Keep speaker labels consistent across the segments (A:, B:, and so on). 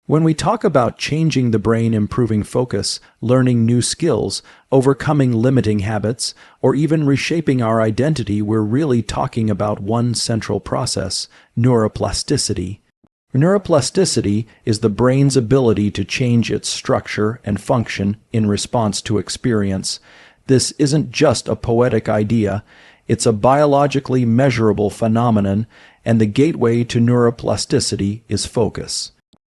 A: When we talk about changing the brain, improving focus, learning new skills, overcoming limiting habits, or even reshaping our identity, we're really talking about one central process: neuroplasticity. Neuroplasticity is the brain's ability to change its structure and function in response to experience. This isn't just a poetic idea, it's a biologically measurable phenomenon, and the gateway to neuroplasticity is focus.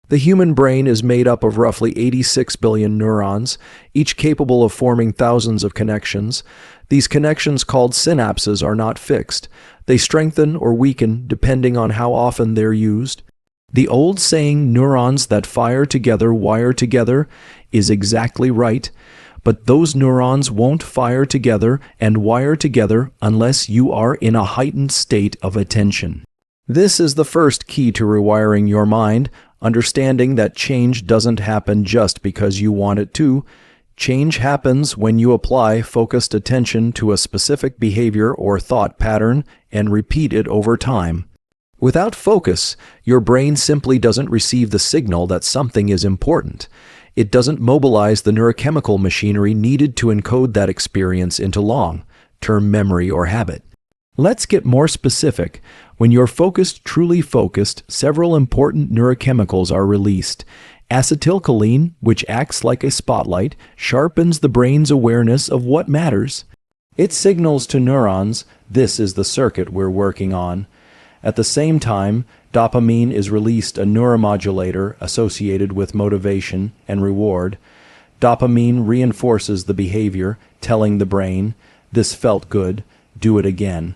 A: The human brain is made up of roughly 86 billion neurons, each capable of forming thousands of connections. These connections, called synapses, are not fixed. They strengthen or weaken depending on how often they're used. The old saying, "neurons that fire together wire together," is exactly right, but those neurons won't fire together and wire together unless you are in a heightened state of attention. This is the first key to rewiring your mind, understanding that change doesn't happen just because you want it to. Change happens when you apply focused attention to a specific behavior or thought pattern and repeat it over time. Without focus, your brain simply doesn't receive the signal that something is important. It doesn't mobilize the neurochemical machinery needed to encode that experience into long-term memory or habit. Let's get more specific. When you're focused, truly focused, several important neurochemicals are released. Acetylcholine, which acts like a spotlight, sharpens the brain's awareness of what matters. It signals to neurons, "This is the circuit we're working on." At the same time, dopamine is released, a neuromodulator associated with motivation and reward. Dopamine reinforces the behavior, telling the brain, "This felt good, do it again."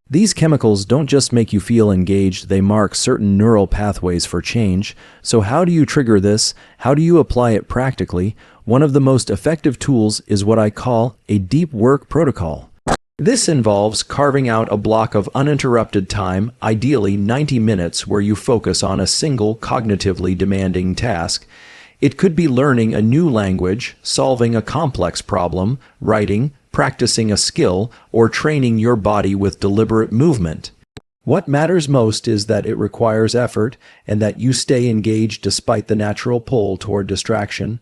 A: These chemicals don't just make you feel engaged, they mark certain neural pathways for change. So how do you trigger this? How do you apply it practically? One of the most effective tools is what I call a deep work protocol. This involves carving out a block of uninterrupted time, ideally 90 minutes, where you focus on a single cognitively demanding task. It could be learning a new language, solving a complex problem, writing, practicing a skill, or training your body with deliberate movement. What matters most is that it requires effort and that you stay engaged despite the natural pull toward distraction.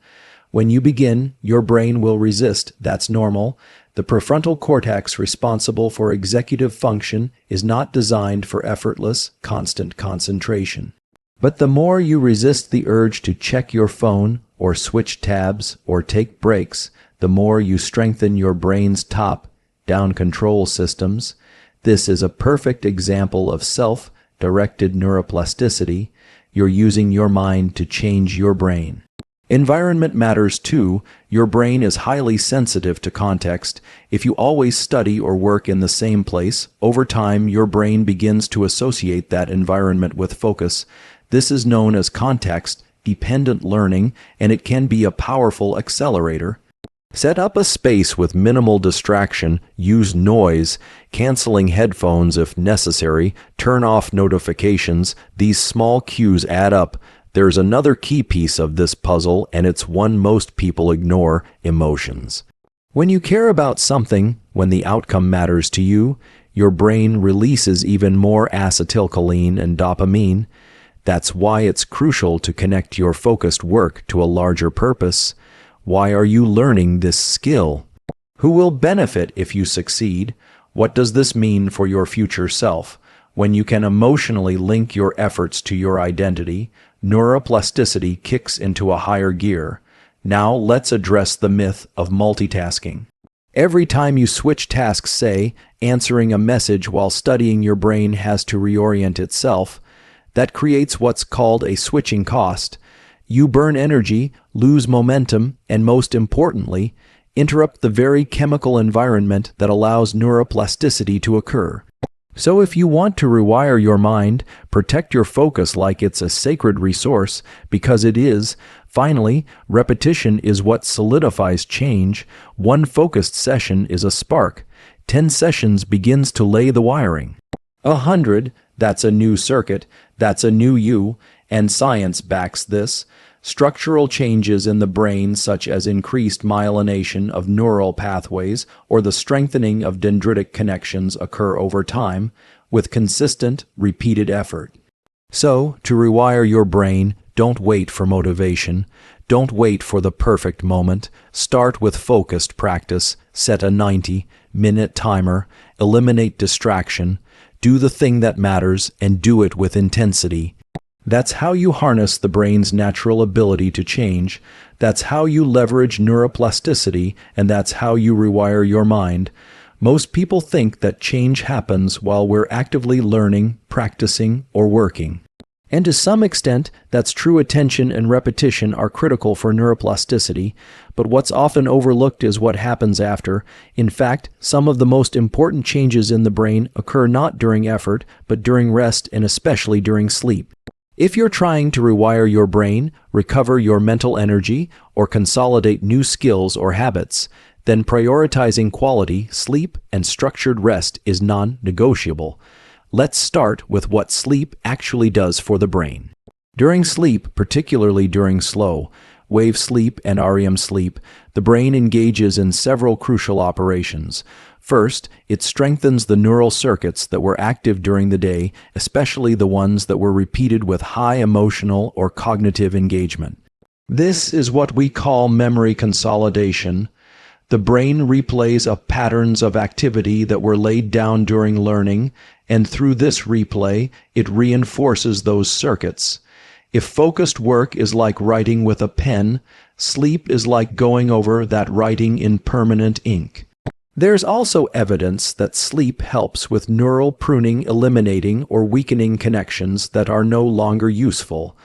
A: When you begin, your brain will resist. That's normal. The prefrontal cortex, responsible for executive function, is not designed for effortless, constant concentration. But the more you resist the urge to check your phone, or switch tabs, or take breaks, the more you strengthen your brain's top-down control systems. This is a perfect example of self-directed neuroplasticity. You're using your mind to change your brain. Environment matters too. Your brain is highly sensitive to context. If you always study or work in the same place, over time your brain begins to associate that environment with focus. This is known as context-dependent learning, and it can be a powerful accelerator. Set up a space with minimal distraction, use noise, canceling headphones if necessary, turn off notifications. These small cues add up. There's another key piece of this puzzle, and it's one most people ignore: emotions. When you care about something, when the outcome matters to you, your brain releases even more acetylcholine and dopamine. That's why it's crucial to connect your focused work to a larger purpose. Why are you learning this skill? Who will benefit if you succeed? What does this mean for your future self? When you can emotionally link your efforts to your identity, neuroplasticity kicks into a higher gear. Now let's address the myth of multitasking. Every time you switch tasks, say, answering a message while studying, your brain has to reorient itself. That creates what's called a switching cost. You burn energy, lose momentum, and most importantly, interrupt the very chemical environment that allows neuroplasticity to occur. So if you want to rewire your mind, protect your focus like it's a sacred resource, because it is. Finally, repetition is what solidifies change. One focused session is a spark. 10 sessions begins to lay the wiring. 100, that's a new circuit, that's a new you, and science backs this. Structural changes in the brain, such as increased myelination of neural pathways or the strengthening of dendritic connections, occur over time with consistent, repeated effort. So, to rewire your brain, Don't wait for motivation. Don't wait for the perfect moment. Start with focused practice. Set a 90-minute timer. Eliminate distraction. Do the thing that matters and do it with intensity. That's how you harness the brain's natural ability to change. That's how you leverage neuroplasticity, and that's how you rewire your mind. Most people think that change happens while we're actively learning, practicing, or working. And to some extent, that's true. Attention and repetition are critical for neuroplasticity, but what's often overlooked is what happens after. In fact, some of the most important changes in the brain occur not during effort, but during rest and especially during sleep. If you're trying to rewire your brain, recover your mental energy, or consolidate new skills or habits, then prioritizing quality, sleep, and structured rest is non-negotiable. Let's start with what sleep actually does for the brain. During sleep, particularly during slow, wave sleep and REM sleep, the brain engages in several crucial operations. First, it strengthens the neural circuits that were active during the day, especially the ones that were repeated with high emotional or cognitive engagement. This is what we call memory consolidation. The brain replays patterns of activity that were laid down during learning, and through this replay, it reinforces those circuits. If focused work is like writing with a pen, sleep is like going over that writing in permanent ink. There's also evidence that sleep helps with neural pruning, eliminating or weakening connections that are no longer useful.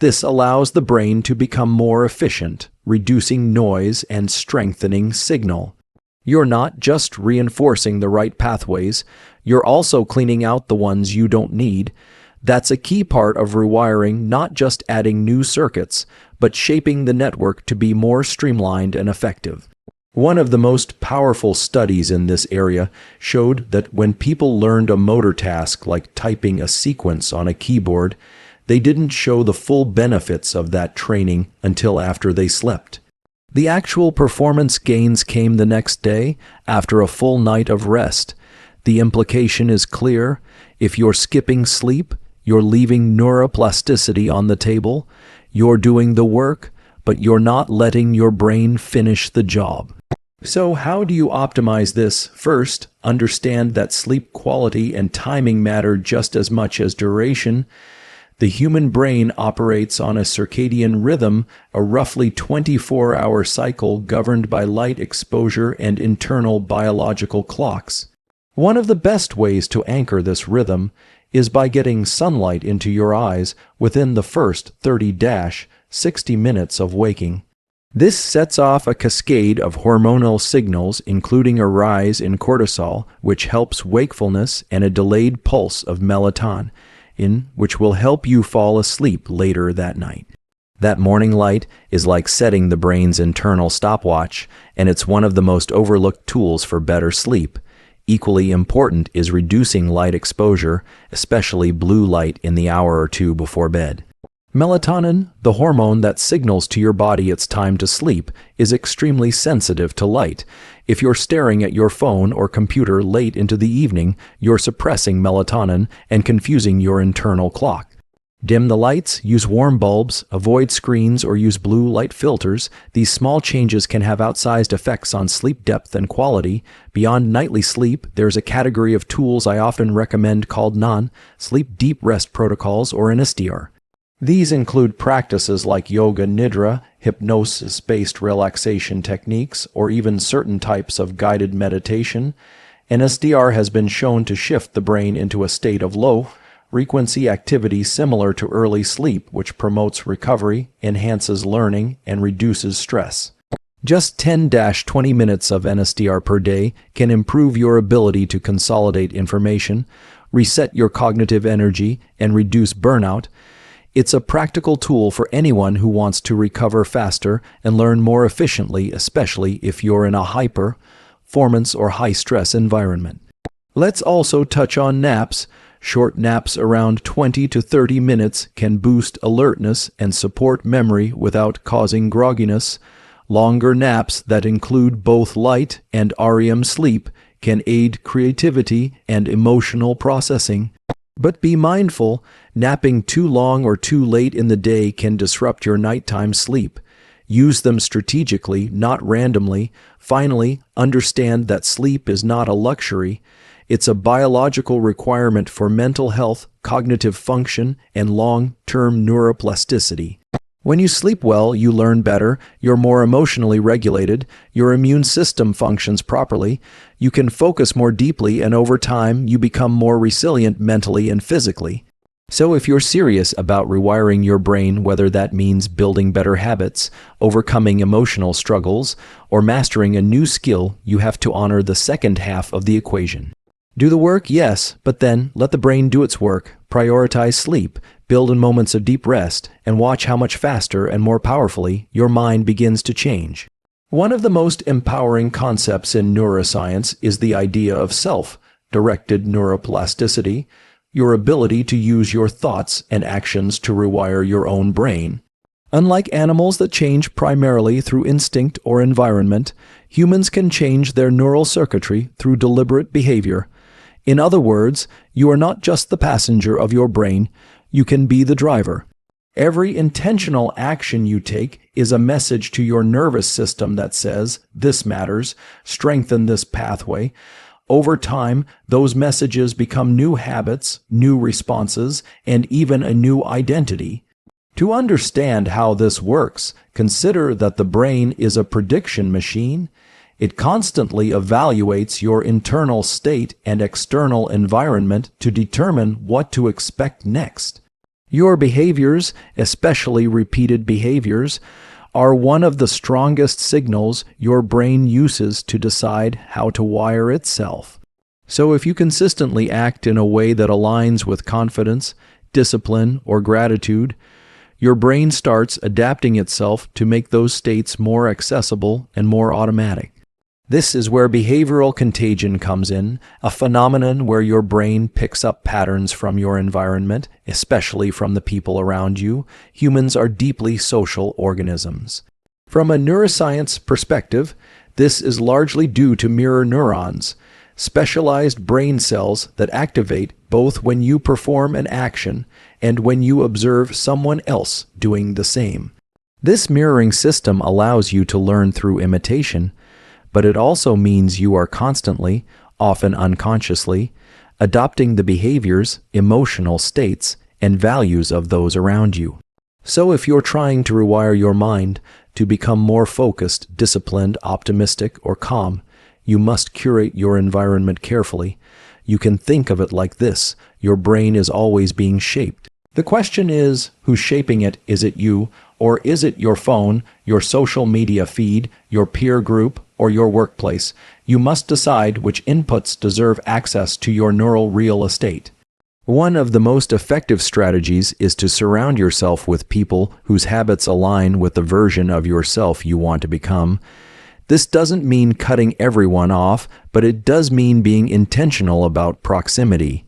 A: This allows the brain to become more efficient, reducing noise and strengthening signal. You're not just reinforcing the right pathways, you're also cleaning out the ones you don't need. That's a key part of rewiring, not just adding new circuits, but shaping the network to be more streamlined and effective. One of the most powerful studies in this area showed that when people learned a motor task like typing a sequence on a keyboard, they didn't show the full benefits of that training until after they slept. The actual performance gains came the next day after a full night of rest. The implication is clear. If you're skipping sleep, you're leaving neuroplasticity on the table. You're doing the work, but you're not letting your brain finish the job. So how do you optimize this? First, understand that sleep quality and timing matter just as much as duration. The human brain operates on a circadian rhythm, a roughly 24-hour cycle governed by light exposure and internal biological clocks. One of the best ways to anchor this rhythm is by getting sunlight into your eyes within the first 30-60 minutes of waking. This sets off a cascade of hormonal signals, including a rise in cortisol, which helps wakefulness, and a delayed pulse of melatonin, which will help you fall asleep later that night. That morning light is like setting the brain's internal stopwatch, and it's one of the most overlooked tools for better sleep. Equally important is reducing light exposure, especially blue light, in the hour or two before bed. Melatonin, the hormone that signals to your body it's time to sleep, is extremely sensitive to light. If you're staring at your phone or computer late into the evening, you're suppressing melatonin and confusing your internal clock. Dim the lights, use warm bulbs, avoid screens, or use blue light filters. These small changes can have outsized effects on sleep depth and quality. Beyond nightly sleep, there's a category of tools I often recommend called non-sleep deep rest protocols, or NSDR. These include practices like yoga nidra, hypnosis-based relaxation techniques, or even certain types of guided meditation. NSDR has been shown to shift the brain into a state of low-frequency activity similar to early sleep, which promotes recovery, enhances learning, and reduces stress. Just 10-20 minutes of NSDR per day can improve your ability to consolidate information, reset your cognitive energy, and reduce burnout. It's a practical tool for anyone who wants to recover faster and learn more efficiently, especially if you're in a high-performance or high-stress environment. Let's also touch on naps. Short naps around 20 to 30 minutes can boost alertness and support memory without causing grogginess. Longer naps that include both light and REM sleep can aid creativity and emotional processing. But be mindful, napping too long or too late in the day can disrupt your nighttime sleep. Use them strategically, not randomly. Finally, understand that sleep is not a luxury. It's a biological requirement for mental health, cognitive function, and long-term neuroplasticity. When you sleep well, you learn better, you're more emotionally regulated, your immune system functions properly, you can focus more deeply, and over time, you become more resilient mentally and physically. So if you're serious about rewiring your brain, whether that means building better habits, overcoming emotional struggles, or mastering a new skill, you have to honor the second half of the equation. Do the work, yes, but then let the brain do its work. Prioritize sleep, build in moments of deep rest, and watch how much faster and more powerfully your mind begins to change. One of the most empowering concepts in neuroscience is the idea of self-directed neuroplasticity, your ability to use your thoughts and actions to rewire your own brain. Unlike animals that change primarily through instinct or environment, humans can change their neural circuitry through deliberate behavior. In other words, you are not just the passenger of your brain, you can be the driver. Every intentional action you take is a message to your nervous system that says, "This matters, strengthen this pathway." Over time, those messages become new habits, new responses, and even a new identity. To understand how this works, consider that the brain is a prediction machine. It constantly evaluates your internal state and external environment to determine what to expect next. Your behaviors, especially repeated behaviors, are one of the strongest signals your brain uses to decide how to wire itself. So if you consistently act in a way that aligns with confidence, discipline, or gratitude, your brain starts adapting itself to make those states more accessible and more automatic. This is where behavioral contagion comes in, a phenomenon where your brain picks up patterns from your environment, especially from the people around you. Humans are deeply social organisms. From a neuroscience perspective, this is largely due to mirror neurons, specialized brain cells that activate both when you perform an action and when you observe someone else doing the same. This mirroring system allows you to learn through imitation, but it also means you are constantly, often unconsciously, adopting the behaviors, emotional states, and values of those around you. So if you're trying to rewire your mind to become more focused, disciplined, optimistic, or calm, you must curate your environment carefully. You can think of it like this: your brain is always being shaped. The question is, who's shaping it? Is it you, or is it your phone, your social media feed, your peer group, or your workplace? You must decide which inputs deserve access to your neural real estate. One of the most effective strategies is to surround yourself with people whose habits align with the version of yourself you want to become. This doesn't mean cutting everyone off, but it does mean being intentional about proximity.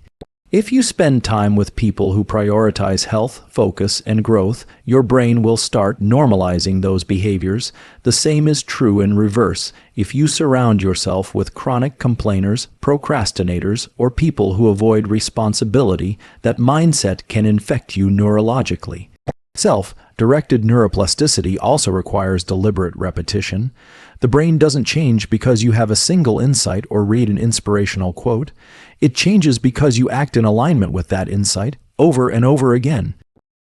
A: If you spend time with people who prioritize health, focus, and growth, your brain will start normalizing those behaviors. The same is true in reverse. If you surround yourself with chronic complainers, procrastinators, or people who avoid responsibility, that mindset can infect you neurologically. Self-directed neuroplasticity also requires deliberate repetition. The brain doesn't change because you have a single insight or read an inspirational quote. It changes because you act in alignment with that insight over and over again.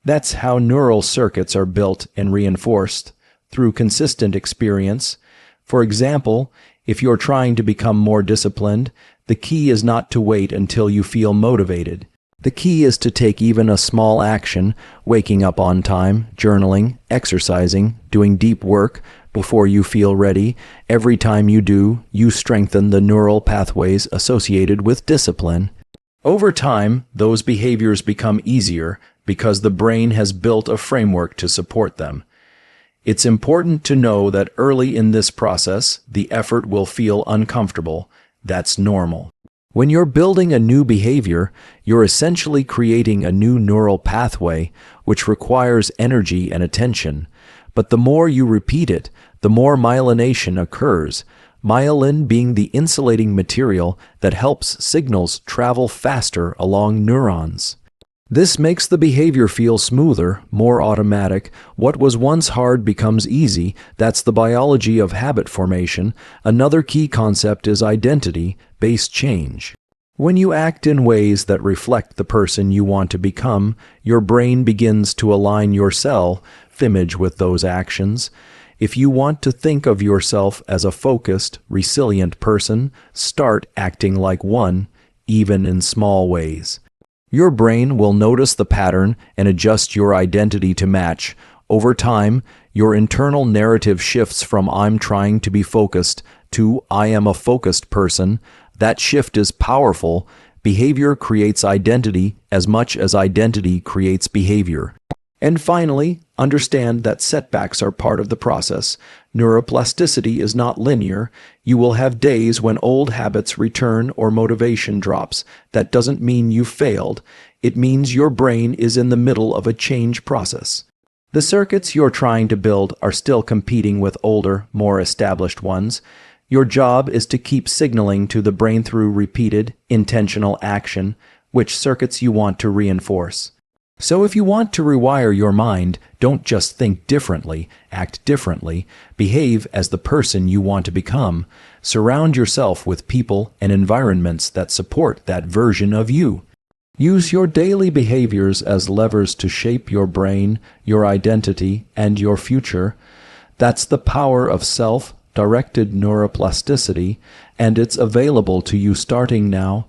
A: That's how neural circuits are built and reinforced, through consistent experience. For example, if you're trying to become more disciplined, the key is not to wait until you feel motivated. The key is to take even a small action, waking up on time, journaling, exercising, doing deep work, before you feel ready. Every time you do, you strengthen the neural pathways associated with discipline. Over time, those behaviors become easier because the brain has built a framework to support them. It's important to know that early in this process, the effort will feel uncomfortable. That's normal. When you're building a new behavior, you're essentially creating a new neural pathway, which requires energy and attention. But the more you repeat it, the more myelination occurs. myelin being the insulating material that helps signals travel faster along neurons. This makes the behavior feel smoother, more automatic. What was once hard becomes easy. That's the biology of habit formation. Another key concept is identity-based change. When you act in ways that reflect the person you want to become, your brain begins to align your self-image with those actions. If you want to think of yourself as a focused, resilient person, start acting like one, even in small ways. Your brain will notice the pattern and adjust your identity to match. Over time, your internal narrative shifts from "I'm trying to be focused" to "I am a focused person." That shift is powerful. Behavior creates identity as much as identity creates behavior. And finally, understand that setbacks are part of the process. Neuroplasticity is not linear. You will have days when old habits return or motivation drops. That doesn't mean you failed. It means your brain is in the middle of a change process. The circuits you're trying to build are still competing with older, more established ones. Your job is to keep signaling to the brain through repeated, intentional action which circuits you want to reinforce. So if you want to rewire your mind, don't just think differently, act differently, behave as the person you want to become. Surround yourself with people and environments that support that version of you. Use your daily behaviors as levers to shape your brain, your identity, and your future. That's the power of self-directed neuroplasticity, and it's available to you starting now.